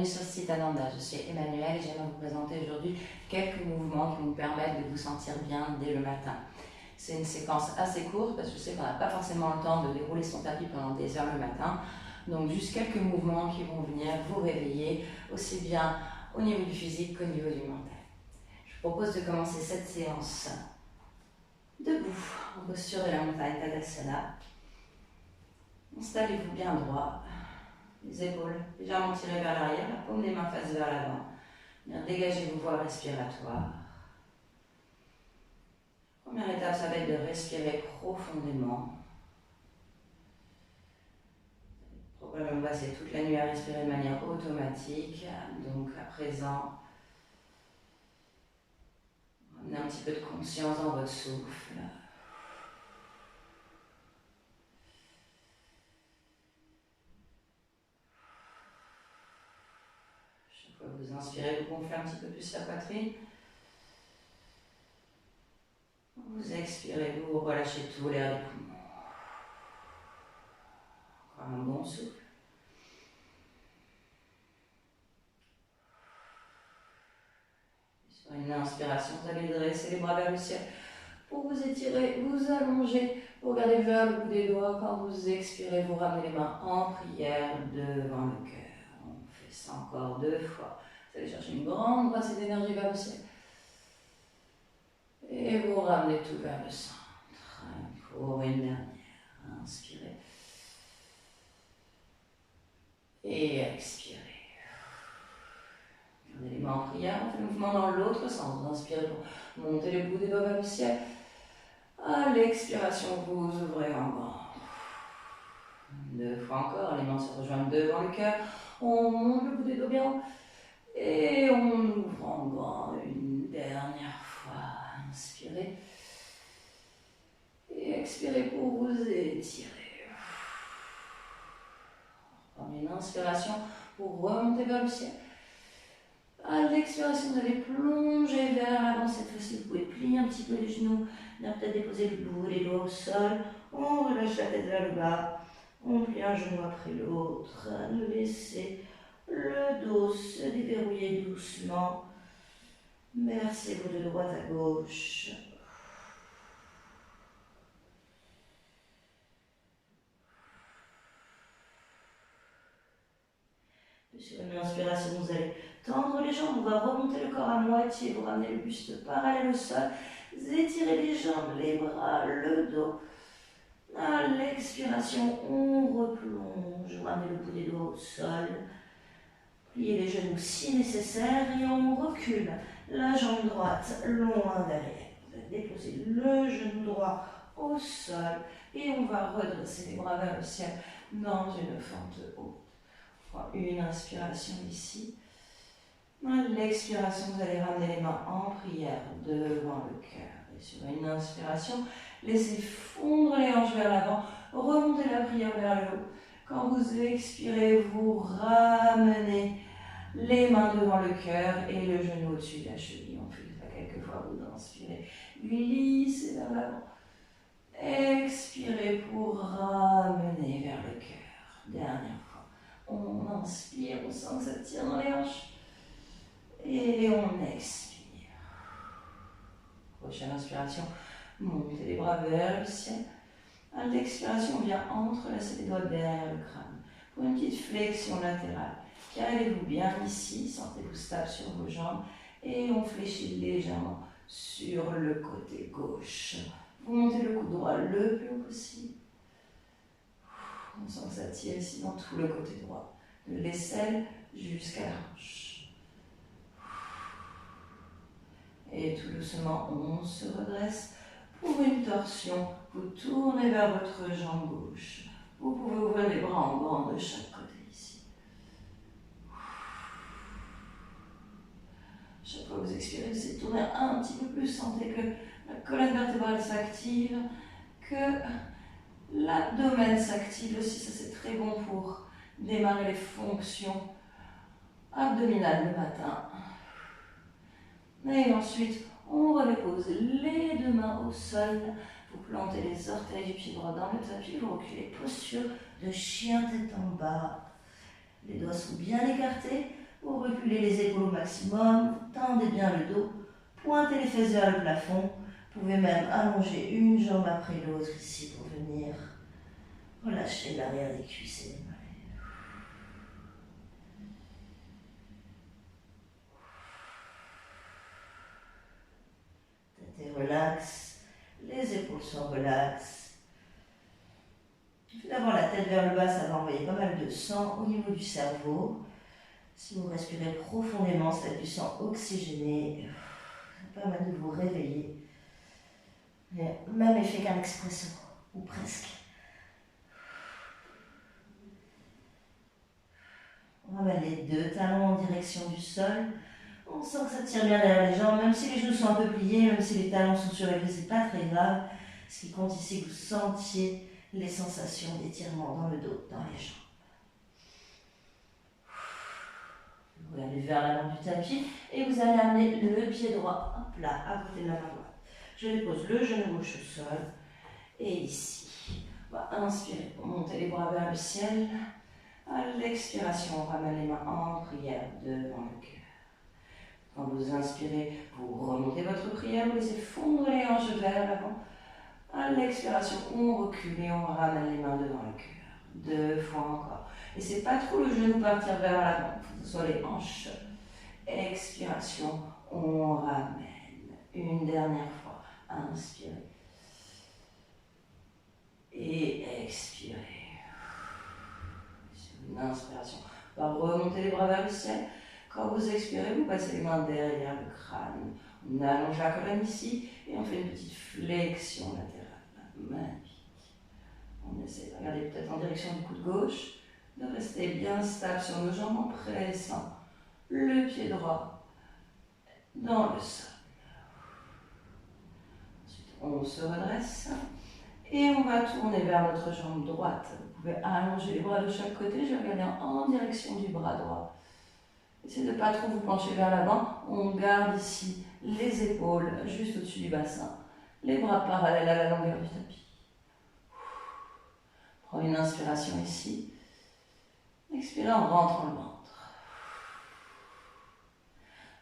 bienvenue sur Citananda. Je suis Emmanuelle et j'aimerais vous présenter aujourd'hui quelques mouvements qui vont vous permettre de vous sentir bien dès le matin. C'est une séquence assez courte parce que je sais qu'on n'a pas forcément le temps de dérouler son tapis pendant des heures le matin. Donc juste quelques mouvements qui vont venir vous réveiller aussi bien au niveau du physique qu'au niveau du mental. Je vous propose de commencer cette séance debout, en posture de la montagne Tadasana. Installez-vous bien droit. Les épaules légèrement tirées vers l'arrière, la paume des mains face vers l'avant. Bien dégager vos voies respiratoires. Première étape, ça va être de respirer profondément. Probablement passer toute la nuit à respirer de manière automatique. Donc à présent, ramenez un petit peu de conscience dans votre souffle. Vous inspirez, vous gonflez un petit peu plus la poitrine. Vous expirez, vous relâchez tout l'air des poumons. Encore un bon souffle. Sur une inspiration, vous allez dresser les bras vers le ciel pour vous étirer, vous allonger, vous regardez vers le bout des doigts. Quand vous expirez, vous ramenez les mains en prière devant le cœur. On fait ça encore 2 fois. Vous allez chercher une grande brassée d'énergie vers le ciel. Et vous ramenez tout vers le centre. Pour une dernière. Inspirez. Et expirez. Gardez les mains en prière. On fait le mouvement dans l'autre sens. Vous inspirez pour monter les bouts des doigts vers le ciel. À l'expiration, vous ouvrez en grand. 2 fois encore. Les mains se rejoignent devant le cœur. On monte le bout des doigts bien haut. Et on ouvre en grand une dernière fois. Inspirez. Et expirez pour vous étirer. Prenez une inspiration pour remonter vers le ciel. À l'expiration, vous allez plonger vers l'avant. Cette fois-ci, vous pouvez plier un petit peu les genoux. Peut-être déposer le bout des doigts au sol. On relâche la tête vers le bas. On plie un genou après l'autre. Laissez le dos se déverrouiller doucement. Versez-vous de droite à gauche. Sur une inspiration, vous allez tendre les jambes, on va remonter le corps à moitié, vous ramenez le buste parallèle au sol, vous étirez les jambes, les bras, le dos. À l'expiration, on replonge, vous ramenez le bout des doigts au sol, pliez les genoux si nécessaire et on recule la jambe droite loin derrière. Vous allez déposer le genou droit au sol et on va redresser les bras vers le ciel dans une fente haute. Une inspiration ici. À l'expiration, vous allez ramener les mains en prière devant le cœur. Et sur une inspiration, laissez fondre les hanches vers l'avant, remontez la prière vers le haut. Quand vous expirez, vous ramenez les mains devant le cœur et le genou au-dessus de la cheville. On fait ça quelques fois, vous inspirez, glissez vers l'avant. Expirez pour ramener vers le cœur. Dernière fois. On inspire, on sent que ça tire dans les hanches. Et on expire. Prochaine inspiration, montez les bras vers le ciel. À l'expiration, on vient entrelacer les doigts derrière le crâne. Pour une petite flexion latérale. Calez-vous bien ici, sentez-vous stable sur vos jambes. Et on fléchit légèrement sur le côté gauche. Vous montez le coude droit le plus haut possible. On sent que ça tire ici dans tout le côté droit, de l'aisselle jusqu'à la hanche. Et tout doucement, on se redresse pour une torsion. Vous tournez vers votre jambe gauche. Vous pouvez ouvrir les bras en grand de chaque côté ici. Chaque fois que vous expirez, vous essayez de tourner un petit peu plus. Sentez que la colonne vertébrale s'active, que l'abdomen s'active aussi, ça c'est très bon pour démarrer les fonctions abdominales le matin. Et ensuite, on redépose les 2 mains au sol. Vous plantez les orteils du pied droit dans le tapis, vous reculez, posture de chien tête en bas. Les doigts sont bien écartés, Vous reculez les épaules au maximum, tendez bien le dos, pointez les fesses vers le plafond. Vous pouvez même allonger une jambe après l'autre ici pour venir relâcher l'arrière des cuisses et des mollets. Tête est relaxe, les épaules sont relaxes. Le fait d'avoir la tête vers le bas, ça va envoyer pas mal de sang au niveau du cerveau. Si vous respirez profondément, ça va être du sang oxygéné. Ça permet de vous réveiller. Même effet qu'un expresso, ou presque. On ramène les deux talons en direction du sol. On sent que ça tire bien derrière les jambes, même si les genoux sont un peu pliés, même si les talons sont surélevés, c'est pas très grave. Ce qui compte ici, que vous sentiez les sensations d'étirement dans le dos, dans les jambes. Vous allez vers l'avant du tapis et vous allez amener le pied droit, hop là, à côté de la main droite. Je dépose le genou gauche au sol et ici, on va inspirer pour monter les bras vers le ciel. À l'expiration, on ramène les mains en prière devant le cœur. Quand vous inspirez, vous remontez votre prière, vous laissez fondre les hanches vers l'avant. À l'expiration, on recule et on ramène les mains devant le cœur. 2 fois encore. Et c'est pas trop le genou partir vers l'avant, il faut que ce soit les hanches. Expiration, on ramène. Une dernière fois. Inspirez. Et expirez. Sur une inspiration, on va remonter les bras vers le ciel. Quand vous expirez, vous passez les mains derrière le crâne. On allonge la colonne ici et on fait une petite flexion latérale. Magnifique. On essaie de regarder peut-être en direction du coude gauche, de rester bien stable sur nos jambes en pressant le pied droit dans le sol. Ensuite, on se redresse et on va tourner vers notre jambe droite. Vous pouvez allonger les bras de chaque côté. Je vais regarder en direction du bras droit. Essayez de ne pas trop vous pencher vers l'avant. On garde ici les épaules juste au-dessus du bassin. Les bras parallèles à la longueur du tapis. Prenez une inspiration ici. Expirez en rentrant le ventre.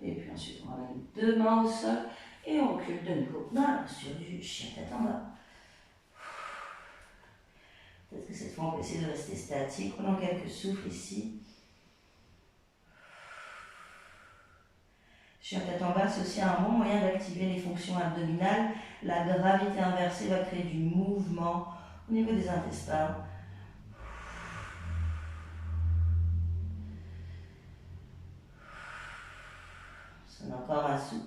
Et puis ensuite, on ramène 2 mains au sol et on recule de nouveau dans la posture du chien tête en bas. Peut-être que cette fois, on peut essayer de rester statique. Prenons quelques souffles ici. Chien tête en bas, c'est aussi un bon moyen d'activer les fonctions abdominales. La gravité inversée va créer du mouvement au niveau des intestins. On a encore un souffle.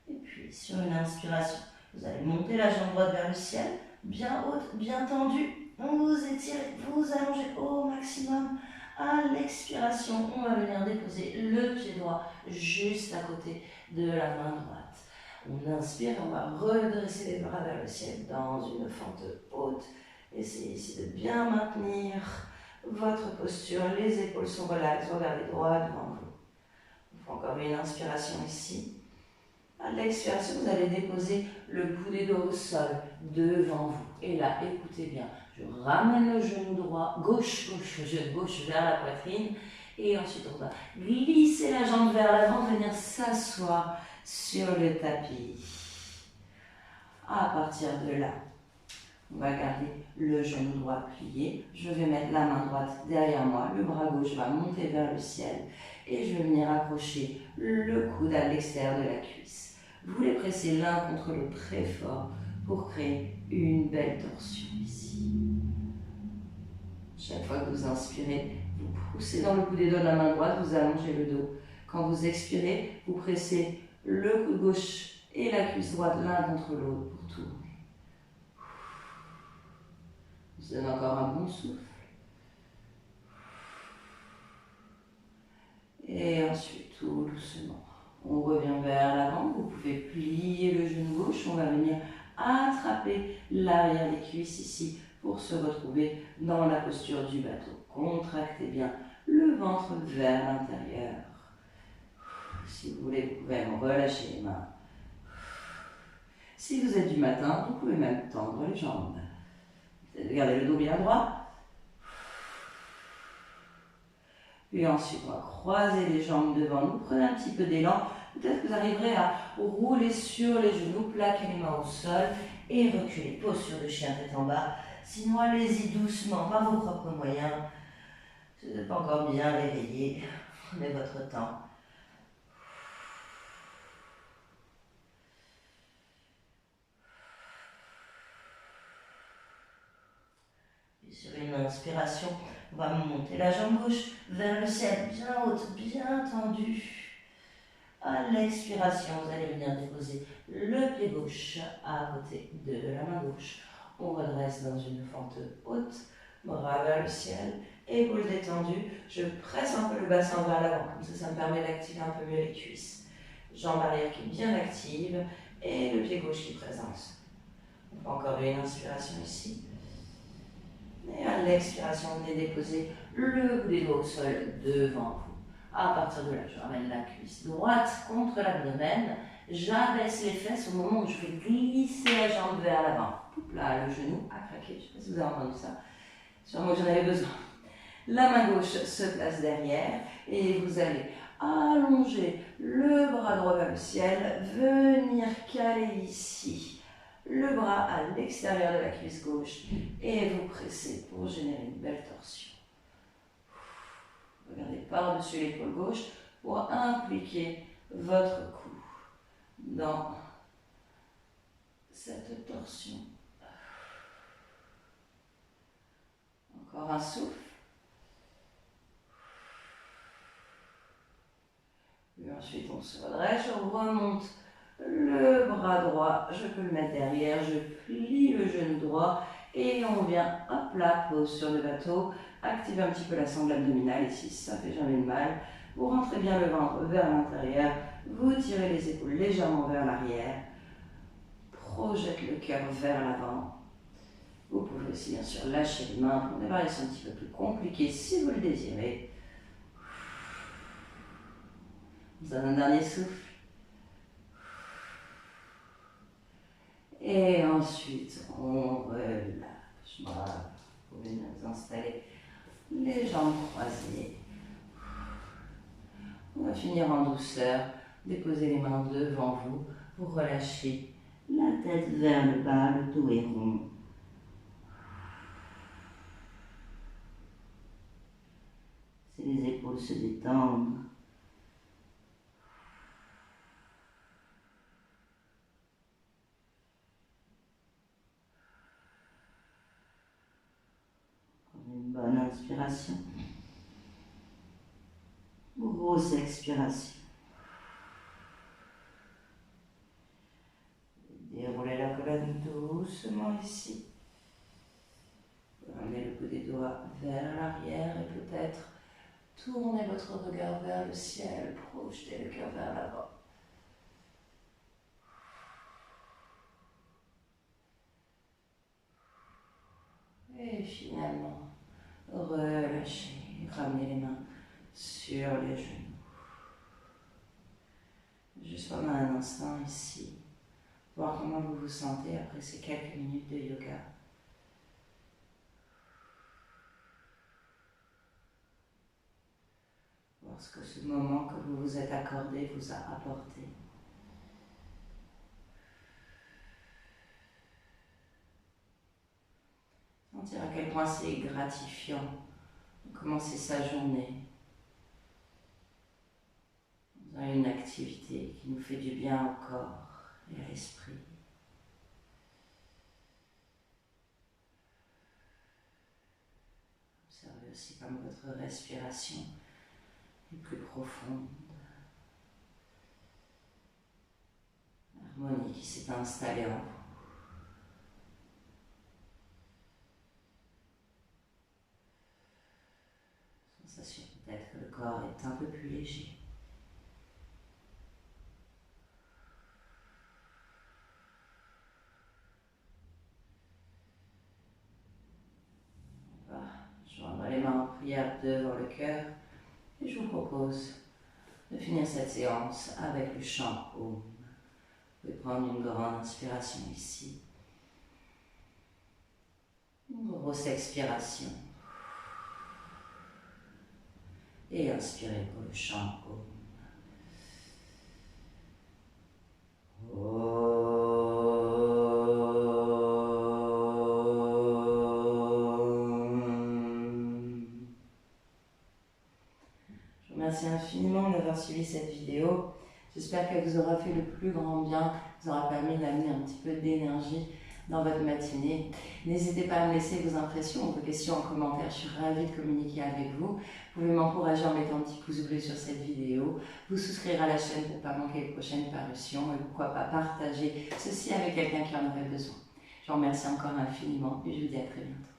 Et puis, sur une inspiration, vous allez monter la jambe droite vers le ciel, bien haute, bien tendue. On vous étire, vous allongez au maximum. À l'expiration, on va venir déposer le pied droit juste à côté de la main droite. On inspire, on va redresser les bras vers le ciel dans une fente haute. Essayez ici de bien maintenir votre posture. Les épaules sont relaxes, regardez droit devant vous. On fait encore une inspiration ici. À l'expiration, vous allez déposer le bout des doigts au sol devant vous. Et là, écoutez bien. Je ramène le genou droit, genou gauche vers la poitrine. Et ensuite, on va glisser la jambe vers l'avant, venir s'asseoir sur le tapis. À partir de là, on va garder le genou droit plié. Je vais mettre la main droite derrière moi. Le bras gauche va monter vers le ciel. Et je vais venir accrocher le coude à l'extérieur de la cuisse. Vous les pressez l'un contre l'autre très fort pour créer une belle torsion ici. Chaque fois que vous inspirez, vous poussez dans le bout des doigts de la main droite, vous allongez le dos. Quand vous expirez, vous pressez le coude gauche et la cuisse droite l'un contre l'autre pour tourner. Je vous donne encore un bon souffle. Et ensuite, tout doucement, on revient vers l'avant. Vous pouvez plier le genou gauche. On va venir attraper l'arrière des cuisses ici pour se retrouver dans la posture du bateau. Contractez bien le ventre vers l'intérieur. Si vous voulez, vous pouvez relâcher les mains. Si vous êtes du matin, vous pouvez même tendre les jambes. Gardez le dos bien droit. Et ensuite, on va croiser les jambes devant nous. Prenez un petit peu d'élan. Peut-être que vous arriverez à rouler sur les genoux, plaquer les mains au sol et reculer. Posture de chien tête en bas. Sinon, allez-y doucement, par vos propres moyens. Si vous n'êtes pas encore bien réveillé, prenez votre temps. Et sur une inspiration, on va monter la jambe gauche vers le ciel, bien haute, bien tendue. À l'expiration, vous allez venir déposer le pied gauche à côté de la main gauche. On redresse dans une fente haute, bras vers le ciel, épaules détendues. Je presse un peu le bassin vers l'avant, comme ça me permet d'activer un peu mieux les cuisses. Jambe arrière qui est bien active et le pied gauche qui présente. On fait encore une inspiration ici. Et à l'expiration, venez déposer le bout des doigts au sol devant vous. À partir de là, je ramène la cuisse droite contre l'abdomen. J'abaisse les fesses au moment où je vais glisser la jambe vers l'avant. Là, le genou a craqué. Je ne sais pas si vous avez entendu ça. Sûrement que j'en avais besoin. La main gauche se place derrière et vous allez allonger le bras droit vers le ciel, venir caler ici le bras à l'extérieur de la cuisse gauche et vous pressez pour générer une belle torsion. Regardez par-dessus l'épaule gauche pour impliquer votre cou dans cette torsion. Encore un souffle. Et ensuite on se redresse, je remonte le bras droit, je peux le mettre derrière, je plie le genou droit et on vient, hop là, pose sur le bateau, activez un petit peu la sangle abdominale ici, ça fait jamais de mal. Vous rentrez bien le ventre vers l'intérieur, vous tirez les épaules légèrement vers l'arrière, projette le cœur vers l'avant. Vous pouvez aussi bien sûr lâcher les mains pour des variations un petit peu plus compliquées si vous le désirez. On donne un dernier souffle. Et ensuite, on relâche. Voilà. Vous pouvez nous installer les jambes croisées. On va finir en douceur. Déposez les mains devant vous. Vous relâchez la tête vers le bas, le dos est rond. Si les épaules se détendent. Une bonne inspiration. Grosse expiration. Déroulez la colonne doucement ici. Ramenez le bout des doigts vers l'arrière et peut-être tournez votre regard vers le ciel. Projetez le cœur vers l'avant. Et finalement, relâchez. Ramenez les mains sur les genoux. Juste pendant un instant ici. Voir comment vous vous sentez après ces quelques minutes de yoga. Voir ce que ce moment que vous vous êtes accordé vous a apporté. Sentir à quel point c'est gratifiant de commencer sa journée dans une activité qui nous fait du bien au corps et à l'esprit. Observez aussi comme votre respiration est plus profonde. L'harmonie qui s'est installée en vous. Sensation peut-être que le corps est un peu plus léger. Joindre les mains en prière devant le cœur et je vous propose de finir cette séance avec le chant Om. Vous pouvez prendre une grande inspiration ici, une grosse expiration. Et inspirez pour le chant. Je vous remercie infiniment d'avoir suivi cette vidéo. J'espère qu'elle vous aura fait le plus grand bien, vous aura permis d'amener un petit peu d'énergie dans votre matinée. N'hésitez pas à me laisser vos impressions ou vos questions en commentaire, je suis ravie de communiquer avec vous. Vous pouvez m'encourager en mettant un petit pouce bleu sur cette vidéo, vous souscrire à la chaîne pour ne pas manquer les prochaines parutions et pourquoi pas partager ceci avec quelqu'un qui en aurait besoin. Je vous remercie encore infiniment et je vous dis à très bientôt.